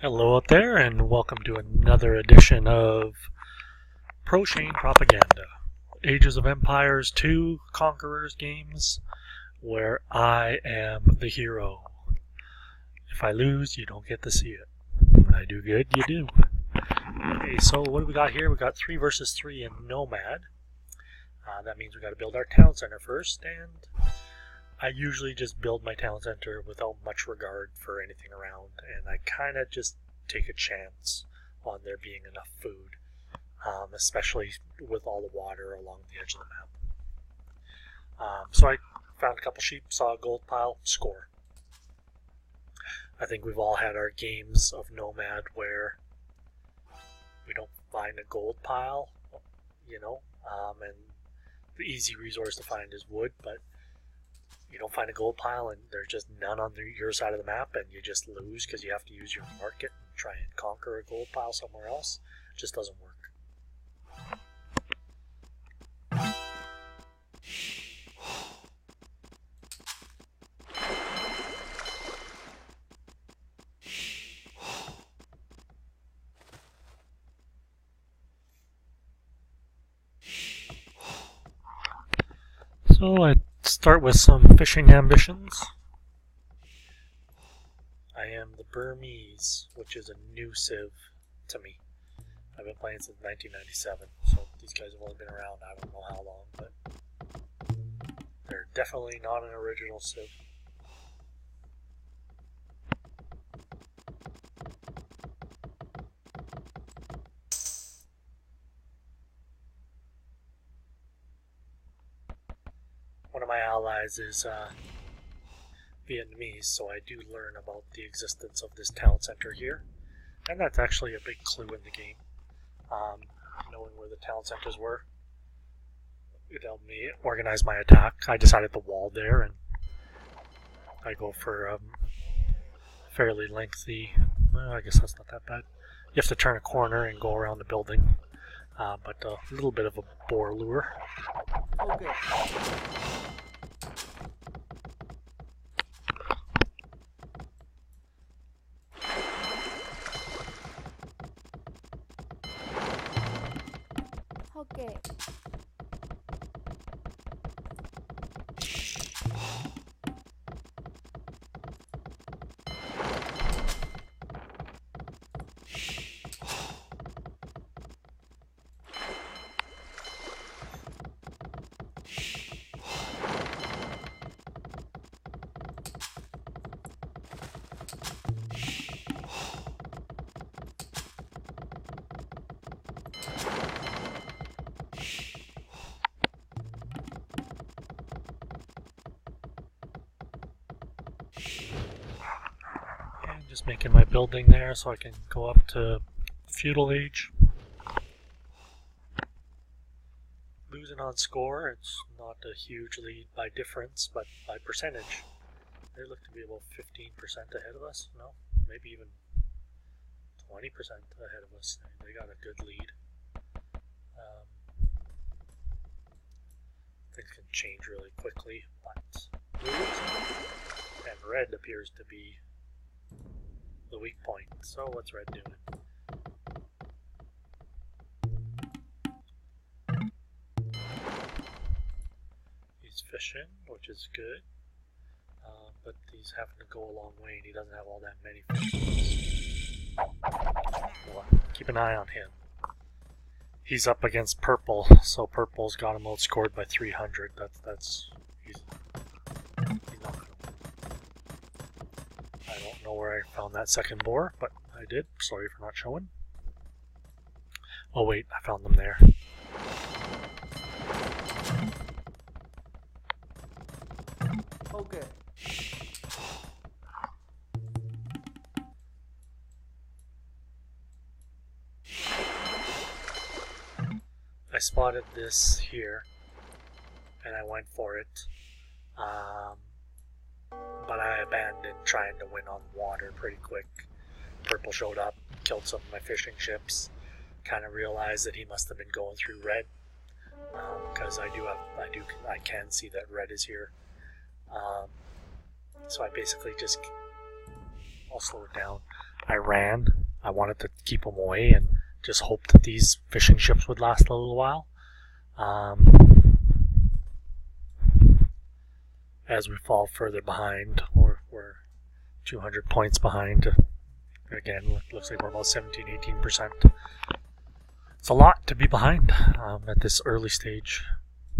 Hello out there, and welcome to another edition of Pro Chain Propaganda. Ages of Empires 2 Conquerors games, where I am the hero. If I lose, you don't get to see it. When I do good, you do. Okay, so what do we got here? We got 3 versus 3 in Nomad. That means we got to build our town center first, and I usually just build my town center without much regard for anything around, and I kind of just take a chance on there being enough food, especially with all the water along the edge of the map. So I found a couple sheep, saw a gold pile, score. I think we've all had our games of Nomad where we don't find a gold pile, and the easy resource to find is wood, but you don't find a gold pile and there's just none on your side of the map, and you just lose because you have to use your market and try and conquer a gold pile somewhere else. It just doesn't work. So I start with some fishing ambitions. I am the Burmese, which is a new civ to me. I've been playing since 1997, so these guys have only been around I don't know how long, but they're definitely not an original civ. One of my allies is Vietnamese, so I do learn about the existence of this town center here, and that's actually a big clue in the game. Knowing where the town centers were, it helped me organize my attack. I decided the wall there, and I go for a fairly lengthy, well, I guess that's not that bad. You have to turn a corner and go around the building, but a little bit of a boar lure. Okay. Okay. Just making my building there so I can go up to feudal age. Losing on score, it's not a huge lead by difference, but by percentage. They look to be about 15% ahead of us. No, maybe even 20% ahead of us. They got a good lead. Things can change really quickly, but and red appears to be the weak point. So what's red doing? He's fishing, which is good, but he's having to go a long way and he doesn't have all that many fish. Well, keep an eye on him. He's up against purple, so purple's got him outscored by 300. He's not gonna win. I don't know where I found that second boar, but I did. Sorry for not showing. Oh wait, I found them there. Okay. I spotted this here, and I went for it. But I abandoned trying to win on water pretty quick. Purple showed up, killed some of my fishing ships. Kind of realized that he must have been going through red, because I can see that red is here. So I basically just I'll slow it down. I ran. I wanted to keep them away and just hope that these fishing ships would last a little while. As we fall further behind, we're 200 points behind. Again, looks like we're about 17-18%. It's a lot to be behind at this early stage.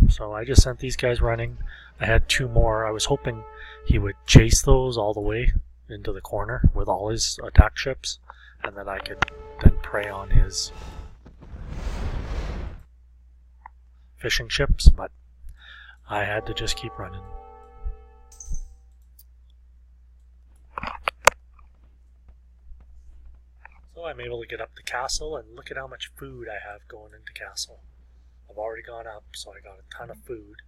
So I just sent these guys running. I had 2 more. I was hoping he would chase those all the way into the corner with all his attack ships, and then I could then prey on his fishing ships, but I had to just keep running. So I'm able to get up the castle, and look at how much food I have going into castle. I've already gone up, so I got a ton of food.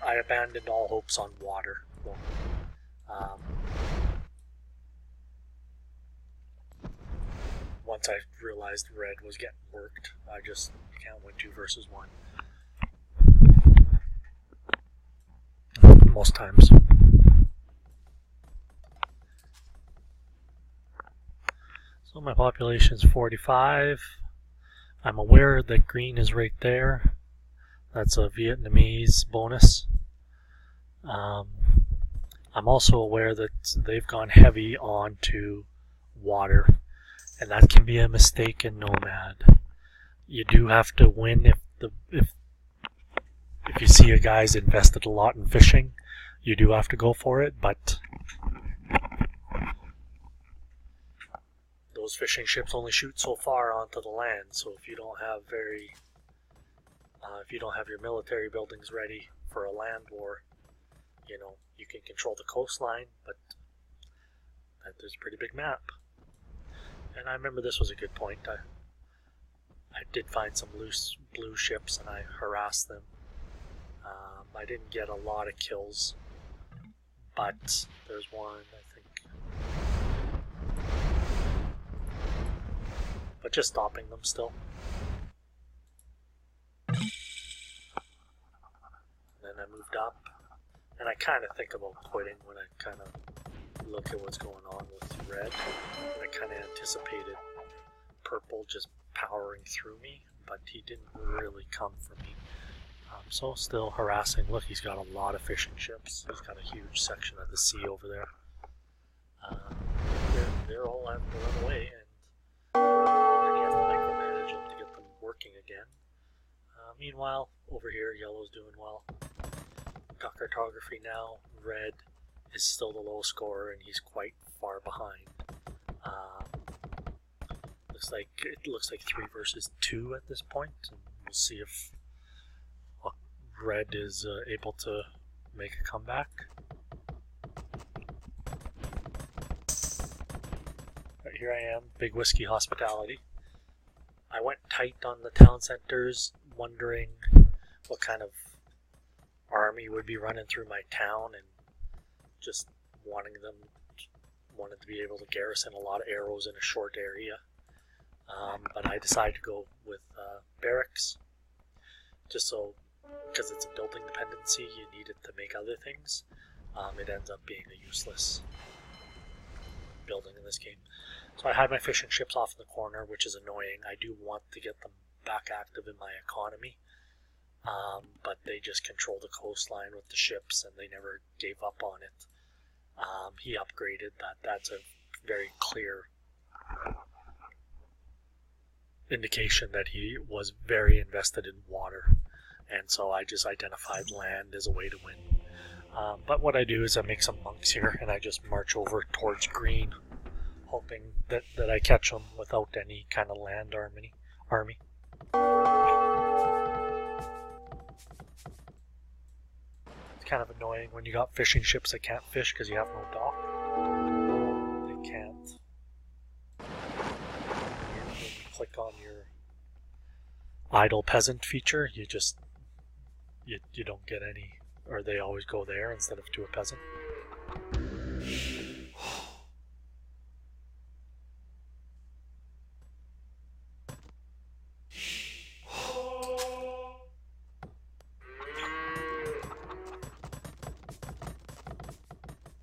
I abandoned all hopes on water. Once I realized red was getting worked, I just can't win 2 versus 1. Most times. So my population is 45. I'm aware that green is right there. That's a Vietnamese bonus. I'm also aware that they've gone heavy onto water, and that can be a mistake in Nomad. You do have to win if you see a guy's invested a lot in fishing. You do have to go for it, but those fishing ships only shoot so far onto the land. So if you don't have your military buildings ready for a land war, you can control the coastline, but there's a pretty big map. And I remember this was a good point. I did find some loose blue ships and I harassed them. I didn't get a lot of kills, but there's one, I think. But just stopping them still. And then I moved up. And I kind of think about quitting when I kind of look at what's going on with red. I kind of anticipated purple just powering through me, but he didn't really come for me. So still harassing. Look, he's got a lot of fishing ships. He's got a huge section of the sea over there. They're all having to run away, and then you have to micromanage them to get them working again. Meanwhile, over here, yellow's doing well. Got cartography now. Red is still the low scorer, and he's quite far behind. It looks like 3 versus 2 at this point, and we'll see if red is able to make a comeback. Right, here I am, Big Whiskey Hospitality. I went tight on the town centers, wondering what kind of army would be running through my town, and just wanted to be able to garrison a lot of arrows in a short area. But I decided to go with barracks, just so, because it's a building dependency, you need it to make other things. It ends up being a useless building in this game. So I had my fishing ships off in the corner, which is annoying. I do want to get them back active in my economy, but they just control the coastline with the ships, and they never gave up on it. He upgraded that. That's a very clear indication that he was very invested in water, and so I just identified land as a way to win. But what I do is I make some monks here, and I just march over towards green, hoping that I catch them without any kind of land army. It's kind of annoying when you got fishing ships that can't fish because you have no dock. They can't. When you click on your idle peasant feature, you don't get any, or they always go there instead of to a peasant.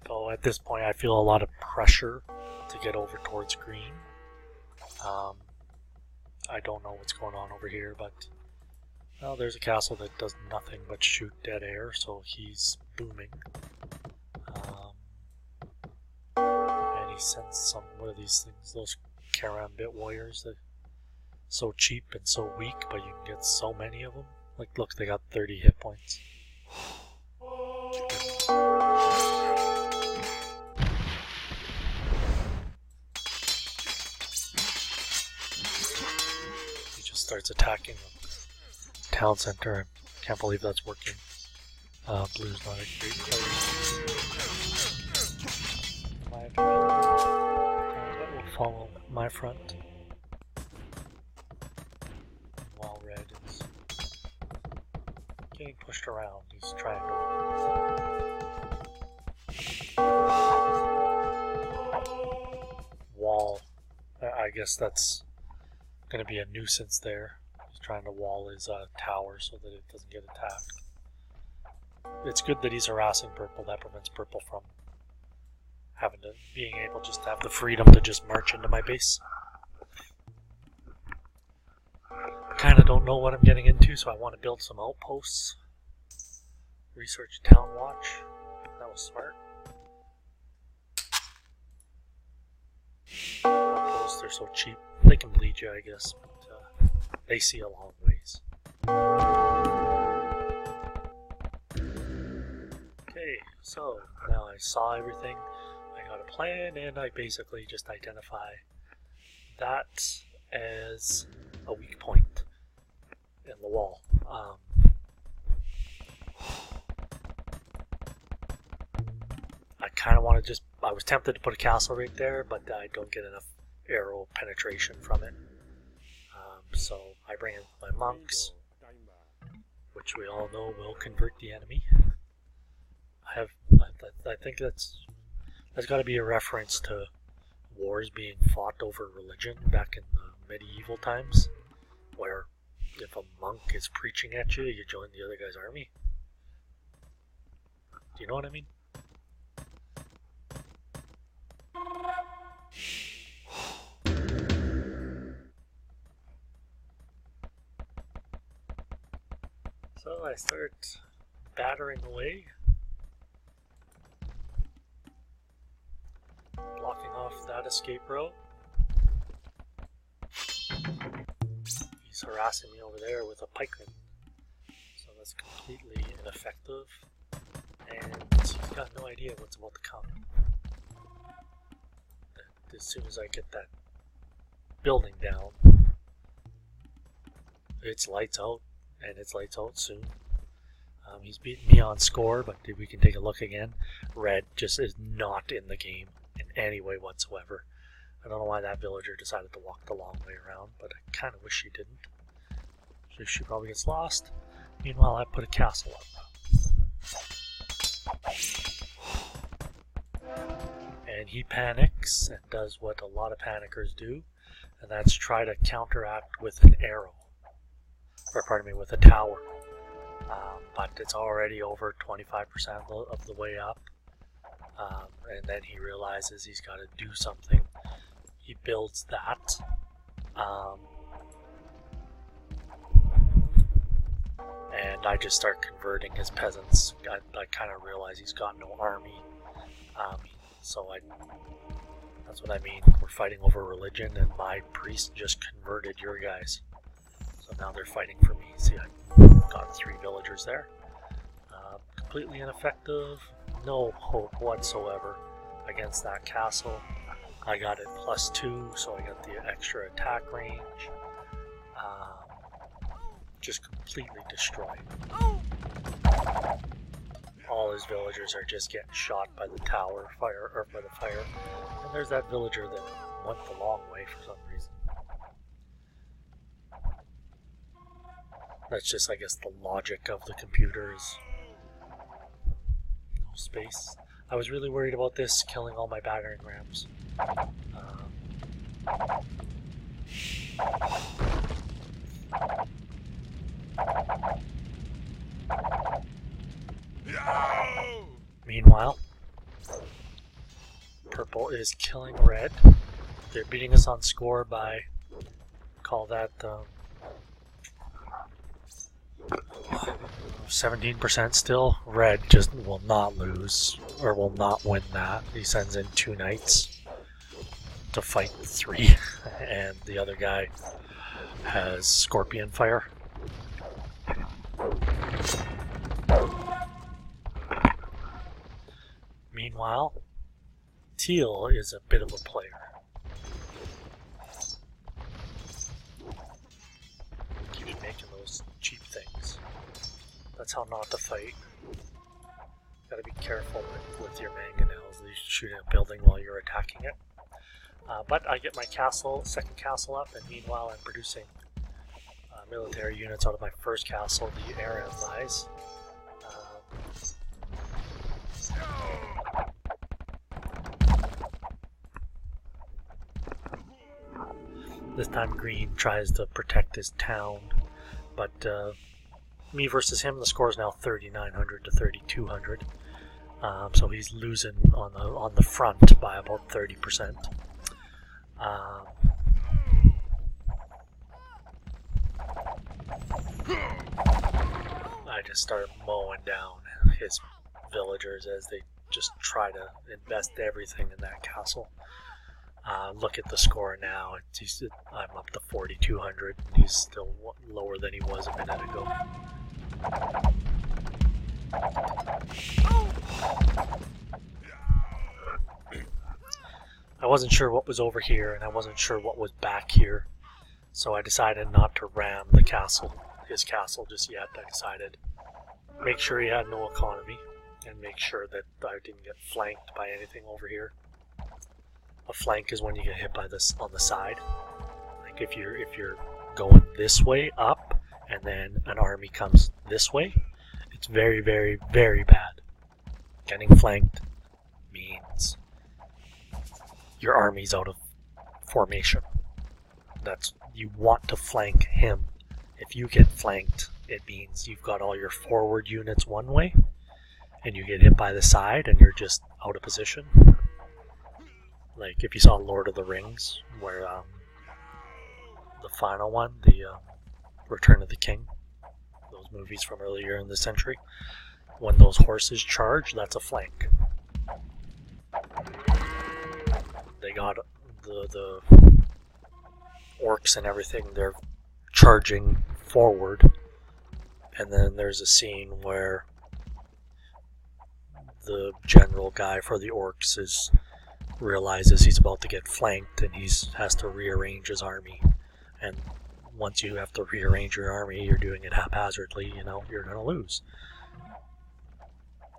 So at this point I feel a lot of pressure to get over towards green. I don't know what's going on over here, but well, there's a castle that does nothing but shoot dead air, so he's booming. And he sends some, what are these things? Those Karambit warriors that so cheap and so weak, but you can get so many of them. Like, look, they got 30 hit points. He just starts attacking the town center. I can't believe that's working. Blue's not a great player. That will follow my front. While red is getting pushed around, he's trying to wall. I guess that's going to be a nuisance there. He's trying to wall his tower so that it doesn't get attacked. It's good that he's harassing purple. That prevents purple from being able just to have the freedom to just march into my base. Kind of don't know what I'm getting into, so I want to build some outposts. Research town watch. That was smart. Outposts, they're so cheap. They can bleed you, I guess, but they see a long ways. Okay, so now I saw everything. I got a plan, and I basically just identify that as a weak point in the wall. I kind of want to I was tempted to put a castle right there, but I don't get enough arrow penetration from it. So I bring in my monks, which we all know will convert the enemy. I think that's got to be a reference to wars being fought over religion back in the medieval times, where if a monk is preaching at you, you join the other guy's army. Do you know what I mean? So I start battering away, blocking off that escape route. He's harassing me over there with a pikeman, so that's completely ineffective, and he's got no idea what's about to come. As soon as I get that building down, it's lights out, and it's lights out soon. He's beating me on score, but we can take a look again. Red just is not in the game in any way whatsoever. I don't know why that villager decided to walk the long way around, but I kind of wish she didn't. So she probably gets lost. Meanwhile, I put a castle up. And he panics and does what a lot of panickers do, and that's try to counteract with an arrow. Or pardon me, with a tower. But it's already over 25% of the way up. And then he realizes he's got to do something. He builds that. And I just start converting his peasants. I kind of realize he's got no army. So that's what I mean. We're fighting over religion, and my priest just converted your guys. So now they're fighting for me. See, I got 3 villagers there. Completely ineffective. No hope whatsoever against that castle. I got it +2, so I got the extra attack range. Just completely destroyed. All his villagers are just getting shot by the tower fire, or by the fire. And there's that villager that went the long way for some reason. That's just, I guess, the logic of the computers. No space. I was really worried about this killing all my battering rams. Meanwhile, Purple is killing red. They're beating us on score by, call that 17% still. Red just will not lose, or will not win that. He sends in 2 knights to fight 3, and the other guy has scorpion fire. Meanwhile, Teal is a bit of a player. Keeps making those cheap things. That's how not to fight. Gotta be careful with your mangonels. They shoot at a building while you're attacking it. But I get my second castle up, and meanwhile I'm producing military units out of my first castle, the air allies. This time Green tries to protect his town, but me versus him, the score is now 3,900 to 3,200. So he's losing on the front by about 30%. I just started mowing down his villagers as they just try to invest everything in that castle. Look at the score now. I'm up to 4,200. He's still lower than he was a minute ago. I wasn't sure what was over here, and I wasn't sure what was back here, so I decided not to ram his castle just yet. I decided make sure he had no economy, and make sure that I didn't get flanked by anything over here. A flank is when you get hit by this on the side. Like if you're going this way up, and then an army comes this way, it's very, very, very bad. Getting flanked means your army's out of formation. You want to flank him. If you get flanked, it means you've got all your forward units one way, and you get hit by the side, and you're just out of position. Like if you saw Lord of the Rings, where the final one, the Return of the King, those movies from earlier in the century, when those horses charge, that's a flank. They got the orcs and everything, they're charging forward, and then there's a scene where the general guy for the orcs realizes he's about to get flanked, and has to rearrange his army. And once you have to rearrange your army, you're doing it haphazardly, you're going to lose.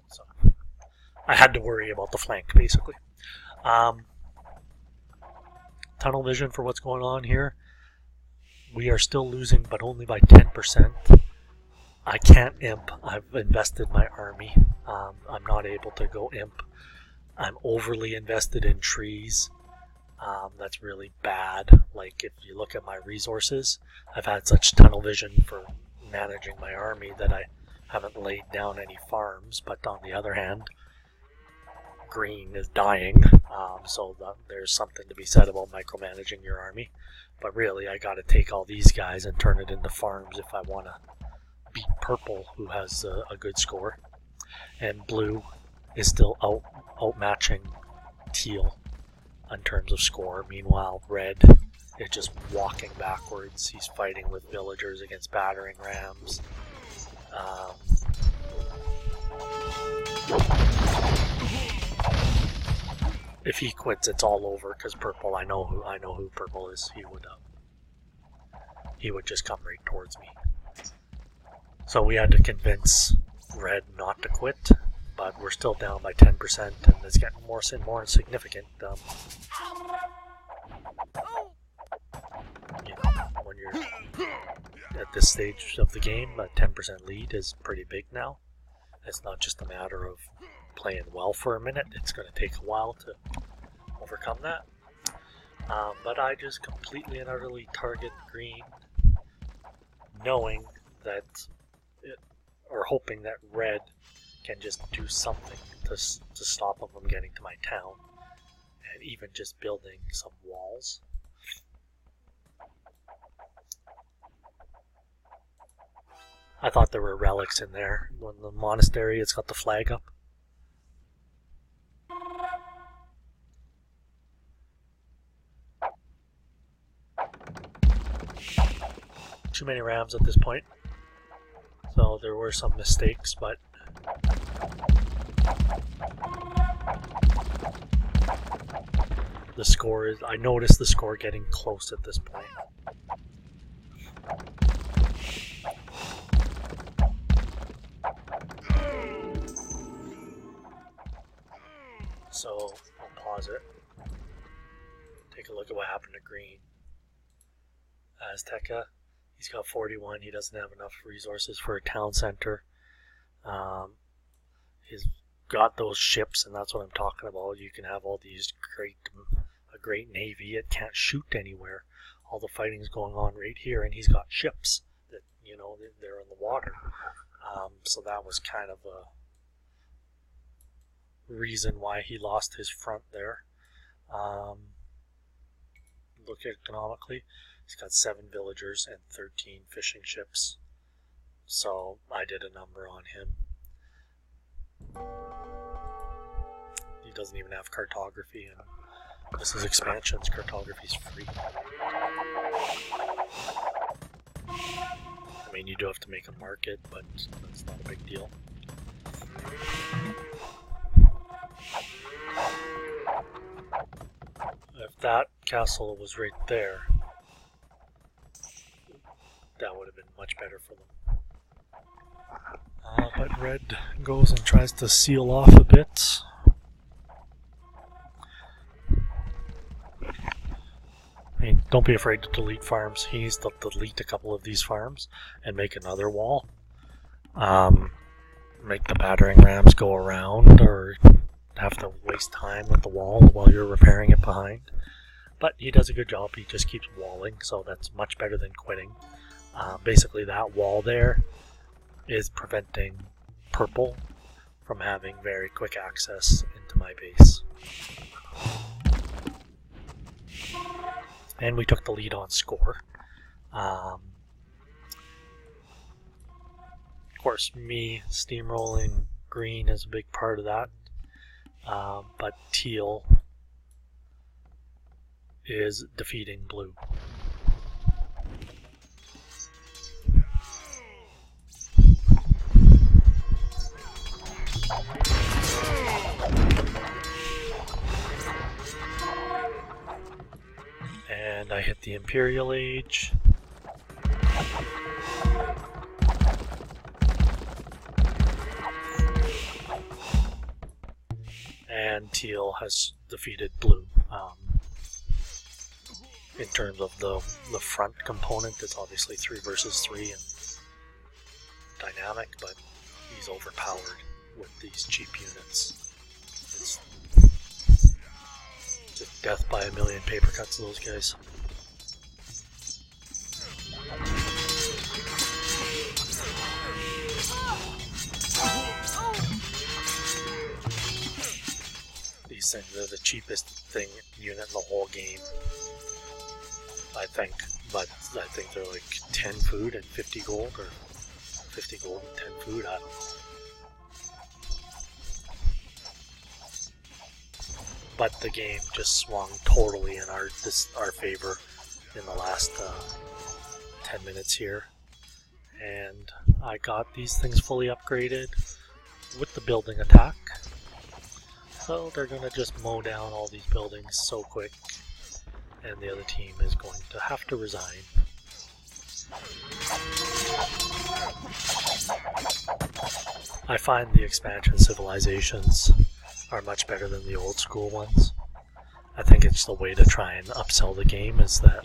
So I had to worry about the flank, basically. Tunnel vision for what's going on here. We are still losing, but only by 10%. I can't imp. I've invested my army. I'm not able to go imp. I'm overly invested in trees. That's really bad. Like if you look at my resources, I've had such tunnel vision for managing my army that I haven't laid down any farms. But on the other hand, Green is dying, so there's something to be said about micromanaging your army. But really, I got to take all these guys and turn it into farms if I want to beat Purple, who has a good score, and Blue is still outmatching Teal in terms of score. Meanwhile, Red is just walking backwards. He's fighting with villagers against battering rams. If he quits, it's all over, because Purple, I know who Purple is. He would just come right towards me. So we had to convince Red not to quit, but we're still down by 10%, and it's getting more and more significant. When you're at this stage of the game, a 10% lead is pretty big now. It's not just a matter of playing well for a minute. It's going to take a while to overcome that. But I just completely and utterly target Green, knowing that, or hoping that Red can just do something to stop him from getting to my town. and even just building some walls. I thought there were relics in there. When the monastery, it's got the flag up. Too many rams at this point. So there were some mistakes, but the score is, I noticed the score getting close at this point. So I'll pause it. Take a look at what happened to Green. Azteca, he's got 41. He doesn't have enough resources for a town center. He's got those ships, and that's what I'm talking about. You can have all these a great navy. It can't shoot anywhere. All the fighting's going on right here, and he's got ships that, you know, they're in the water. So that was kind of a reason why he lost his front there. Look economically, he's got 7 villagers and 13 fishing ships. So I did a number on him. He doesn't even have cartography, and this is expansions. Cartography's free. I mean, you do have to make a market, but that's not a big deal. If that castle was right there, that would have been much better for them. But red goes and tries to seal off a bit. I mean, don't be afraid to delete farms. He needs to delete a couple of these farms and make another wall. Make the battering rams go around, or have to waste time with the wall while you're repairing it behind. But he does a good job. He just keeps walling, so that's much better than quitting. Basically, that wall there is preventing purple from having very quick access into my base. And we took the lead on score. Of course, me steamrolling green is a big part of that. But teal is defeating blue. And I hit the Imperial Age. And teal has defeated blue. In terms of the front component, it's obviously 3 versus 3 and dynamic, but he's overpowered with these cheap units. It's just death by a million paper cuts to those guys. These things are the cheapest unit in the whole game, I think. But I think they're like 10 food and 50 gold, or 50 gold and 10 food, I don't know. But the game just swung totally in our favor in the last 10 minutes here. And I got these things fully upgraded with the building attack. So they're going to just mow down all these buildings so quick, and the other team is going to have to resign. I find the expansion civilizations are much better than the old school ones. I think it's the way to try and upsell the game, is that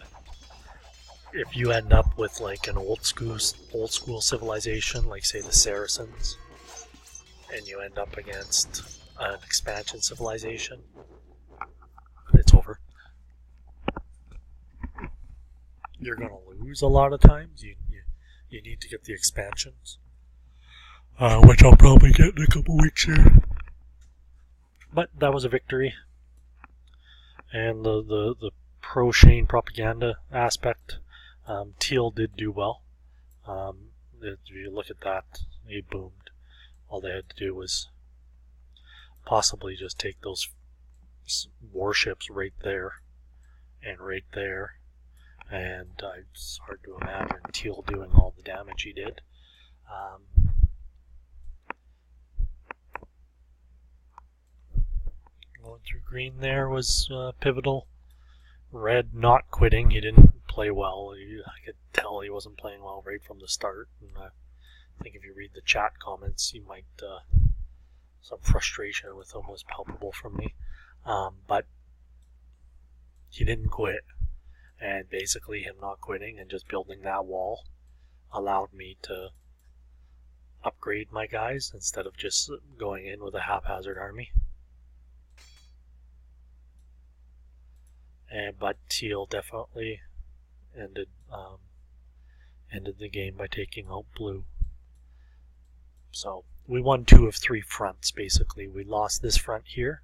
if you end up with like an old school civilization, like say the Saracens, and you end up against an expansion civilization, it's over. You're gonna lose a lot of times. You need to get the expansions, which I'll probably get in a couple weeks here. But that was a victory. And the pro-Shane propaganda aspect, Teal did do well. If you look at that, he boomed. All they had to do was possibly just take those warships right there and right there, and it's hard to imagine Teal doing all the damage he did. Going through green there was pivotal. Red not quitting. He didn't play well. I could tell he wasn't playing well right from the start. And I think if you read the chat comments, you might some frustration with him was palpable from me. But he didn't quit. And basically him not quitting and just building that wall allowed me to upgrade my guys instead of just going in with a haphazard army. But Teal definitely ended the game by taking out blue. So we won 2 of 3 fronts basically. We lost this front here.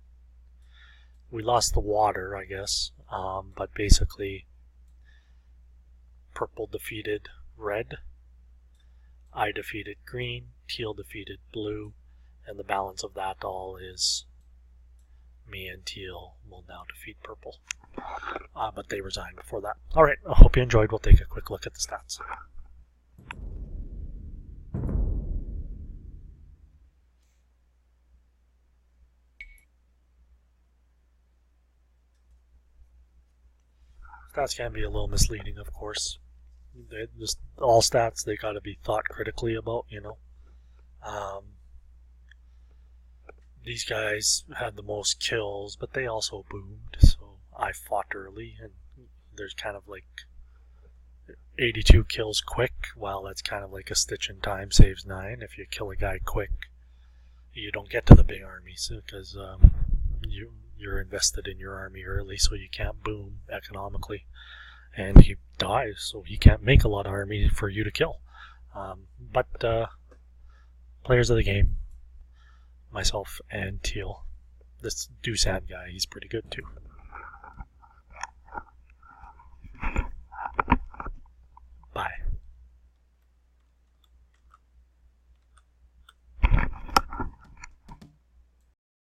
We lost the water, I guess, but basically purple defeated red, I defeated green, Teal defeated blue, and the balance of that all is me and Teal will now defeat purple. But they resigned before that. Alright, I hope you enjoyed. We'll take a quick look at the stats. Stats can be a little misleading, of course. Just all stats, they got to be thought critically about, you know. These guys had the most kills, but they also boomed, so I fought early, and there's kind of like 82 kills quick. Well, that's kind of like a stitch in time saves 9. If you kill a guy quick, you don't get to the big armies because you're invested in your army early, so you can't boom economically, and he dies, so he can't make a lot of army for you to kill. But players of the game, myself and Teal, this Doosan guy, he's pretty good too.